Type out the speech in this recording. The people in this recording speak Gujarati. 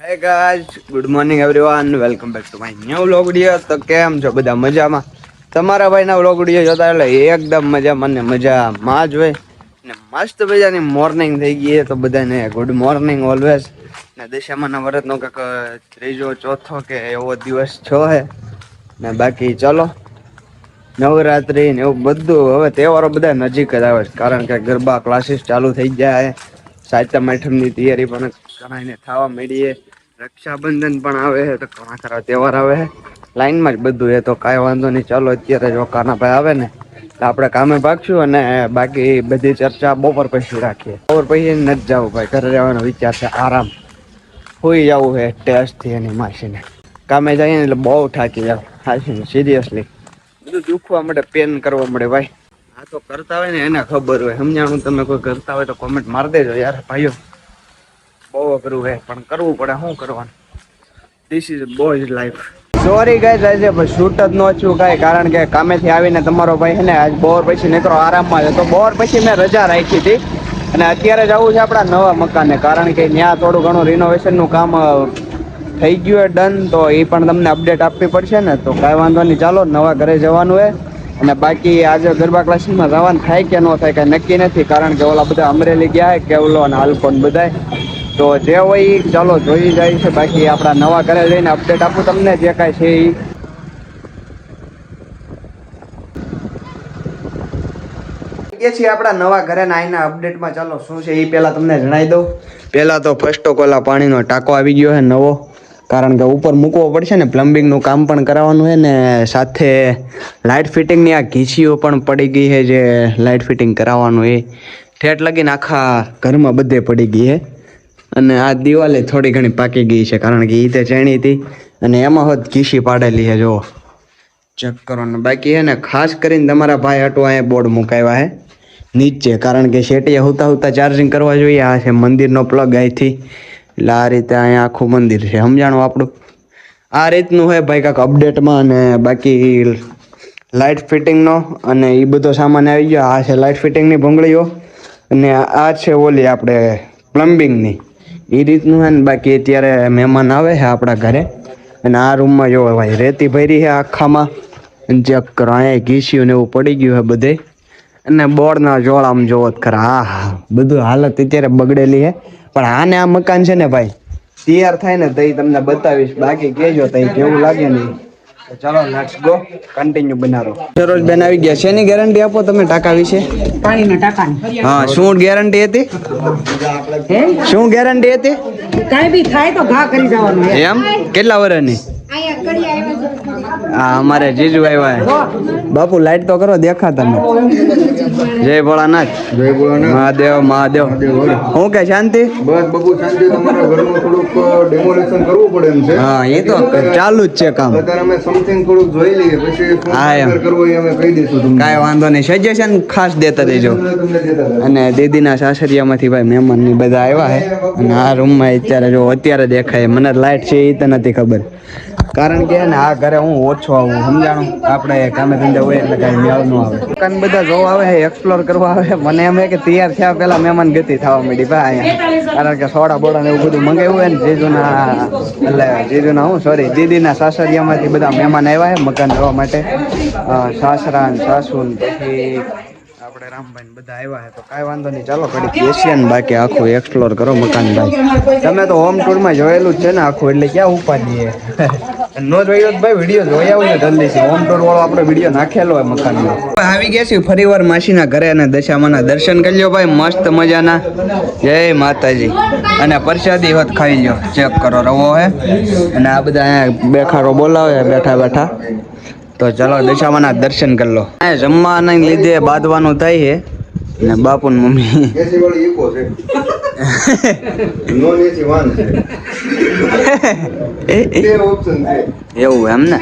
Hi guys, good morning everyone, welcome back to my new vlog video. તો કેમ છો બધા? મજામાં? તમારા ભાઈના વ્લોગ વિડિયો જોતા એટલે એકદમ મજામાં ને મજામાં જ હોય ને મસ્ત મજાની મોર્નિંગ થઈ ગઈ છે. તો બધાને ગુડ મોર્નિંગ ઓલવેઝ. ને દશામાના વ્રતનો કંઈક ત્રીજો ચોથો કે એવો દિવસ છો હે ને બાકી ચલો નવરાત્રી ને એવું બધું હવે તહેવારો બધા નજીક જ આવે છે, કારણ કે ગરબા ક્લાસીસ ચાલુ થઈ જાય. સાતમ આઠમની તૈયારી પણ ઘણાને થવા માંડી. રક્ષાબંધન પણ આવે છે, તો ઘણા ખરા તહેવાર આવે છે લાઈનમાં જ બધું. એ તો કાંઈ વાંધો નહીં, ચાલો અત્યારે જો કાનાભાઈ આવે ને તો આપણે કામે ભાગશું અને બાકી બધી ચર્ચા બપોર પછી રાખીએ. બપોર પછી નથી જવું ભાઈ, ઘરે રહેવાનો વિચાર છે, આરામ હોઈ જવું છે ટેસ્ટથી એની માસીને. કામે જઈએ ને એટલે બહુ થાકી જાવ હાસીને, સિરિયસલી બધું દુખવા મળે, પેન કરવા મળે ભાઈ. આ તો કરતા હોય ને એને ખબર હોય, સમજાણું. તમે કોઈ કરતા હોય તો કોમેન્ટ મારી દેજો યાર ભાઈઓ. બહુ અઘરું છે પણ કરવું પડે, શું કરવાનું. This is boys life. Sorry guys, આજે શૂટ જ ન થયું કાંઈ, કારણ કે કામેથી આવીને તમારો ભાઈ છે ને આજ બપોર પછી નીકળો આરામમાં છે. તો બપોર પછી મેં રજા રાખી હતી અને અત્યારે જવું છે આપણા નવા મકાને, કારણ કે ત્યાં થોડું ઘણું રિનોવેશનનું કામ થઈ ગયું ડન. તો એ પણ તમને અપડેટ આપવી પડશે ને, તો કાંઈ વાંધો નહીં, ચાલો નવા ઘરે જવાનું હોય. અને બાકી આજે ગરબા ક્લાસીસમાં જવાનું થાય કે ન થાય કાંઈ નક્કી નથી, કારણ કે ઓલા બધા અમરેલી ગયા કેવલો અને આલ્ફોન બધાય. તો જે હોય ચાલો જોઈ જાય છે. બાકી આપણા નવા ઘરે જઈને અપડેટ આપું તમને જે કાંઈ છે એ છીએ આપણા નવા ઘરે આઈના અપડેટમાં. ચાલો શું છે એ પહેલાં તમને જણાવી દઉં. પહેલાં તો ફર્સ્ટ ઓફ ઓલ પાણીનો ટાંકો આવી ગયો છે નવો, કારણ કે ઉપર મૂકવો પડશે ને, પ્લમ્બિંગનું કામ પણ કરાવવાનું છે ને સાથે લાઇટ ફિટિંગની આ ઘીસીઓ પણ પડી ગઈ છે, જે લાઇટ ફિટિંગ કરાવવાનું એ ઠેઠ લગીને આખા ઘરમાં બધે પડી ગઈ છે. અને આ દિવાલે થોડી ઘણી પાકી ગઈ છે, કારણ કે એ તે ચણી હતી અને એમાં હોત ઘીસી પાડેલી છે, જો ચેક કરો ને. બાકી છે ને ખાસ કરીને તમારા ભાઈ હાટું અહીંયા બોર્ડ મુકાવ્યા છે નીચે, કારણ કે શેટીએ હુતા હુતા ચાર્જિંગ કરવા જોઈએ. આ છે મંદિરનો પ્લગ અહીંથી, એટલે આ રીતે અહીંયા આખું મંદિર છે, સમજાણું આપણું. આ રીતનું હોય ભાઈ કાંઈક અપડેટમાં. અને બાકી લાઇટ ફિટિંગનો અને એ બધો સામાન આવી ગયો. આ છે લાઇટ ફિટિંગની ભૂંગળીઓ અને આ છે ઓલી આપણે પ્લમ્બિંગની, એ રીતનું છે ને. બાકી અત્યારે મહેમાન આવે છે આપણા ઘરે અને આ રૂમમાં જો ભાઈ રેતી ભરી છે આખામાં, ચેક કરો. અહીંયા ઘીસ્યું ને એવું પડી ગયું છે બધે. અને બોર્ડના જોડામાં જોવો જ ખરા, હા બધું હાલત અત્યારે બગડેલી છે. પણ આને આ મકાન છે ને ભાઈ તૈયાર થાય ને તો એ તમને બતાવીશ. બાકી કહેજો તો કેવું લાગે ને. ચાલો લેટ્સ ગો, કન્ટિન્યુ બનાવો. સરોજ બેન આવી ગયા. શેની ગેરંટી આપો તમે ટાંકા વિશે? પાણીના ટાંકાની. હા, શું ગેરંટી હતી? શું ગેરંટી હતી? કાંઈ બી થાય તો ઘા કરી જવાનું. એમ કેટલા વર્ષની? હા, અમારે જીજુ આવ્યા. બાપુ લાઈટ તો કરો, દેખા તમે. જય ભોળાનાથ. જય ભોળાનાથ. મહાદેવ મહાદેવ. હું કે શાંતિ? બસ બબુ શાંતિ. તમારા ઘરનું થોડુંક ડેમોલેશન કરવું પડે એમ છે. હા, એ તો ચાલુ જ છે કામ. અત્યારે અમે સમથિંગ થોડુંક જોઈ લઈએ, પછી શું કરવું એ અમે કહી દઈશું તમને. કાંઈ વાંધો નહીં, સજેશન ખાસ દેતા દેજો. અને દીદીના સાસરિયામાંથી ભાઈ મહેમાન ની બધા આવ્યા છે અને આ રૂમમાં અત્યારે જો અત્યારે દેખાય. મને લાઈટ છે એ તો નથી ખબર, કારણ કે ને આ ઘરે હું ઓછો આવું, સમજાણું. આપણે કામે ધંધે હોય એટલે કાંઈ મેળ ન આવે. દુકાન બધા જોવા આવે છે, એક્સપ્લોર કરવા આવે. મને એમ કે તૈયાર થયા પહેલા મહેમાન ગતિ થવા માંડી ભાઈ અહીંયા, કારણ કે સોડા બોડા ને એવું બધું મંગાવ્યું હોય ને જીજુના, એટલે જીજુના હું સોરી દીદીના સાસરિયામાંથી બધા મહેમાન આવ્યા છે મકાન જોવા માટે. સાસરા ને સાસુ ને પછી આપણે રામભાઈ ને બધા આવ્યા છે. તો કાંઈ વાંધો નહીં, ચાલો ઘડી બેસીએ ને બાકી આખું એક્સપ્લોર કરો મકાન ભાઈ. તમે તો હોમ ટૂરમાં જોયેલું જ છે ને આખું, એટલે ક્યાં ઉપાડીએ. નો જોયો ભાઈ વિડીયો જોઈ આવું ને જલ્દીથી. હોમ ટૂર વાળો આપણે વિડીયો નાખેલો હોય મકાનનો. આવી ગયા છીએ ફરીવાર માસીના ઘરે અને દશામાના દર્શન કરી લ્યો ભાઈ મસ્ત મજાના. જય માતાજી. અને પ્રસાદી હોત ખાઈ લ્યો, ચેક કરો રવો હે. અને આ બધા અહીંયા બેખારો બોલાવે બેઠા બેઠા. તો ચાલો દશામાના દર્શન કરી લો. જમવાના લીધે બાંધવાનું થાય છે ને બાપુ ને મમ્મી એસી વાળી ઇકો છે. નોન એસી વાન છે. બે ઓપ્શન છે. એવું એમ ને.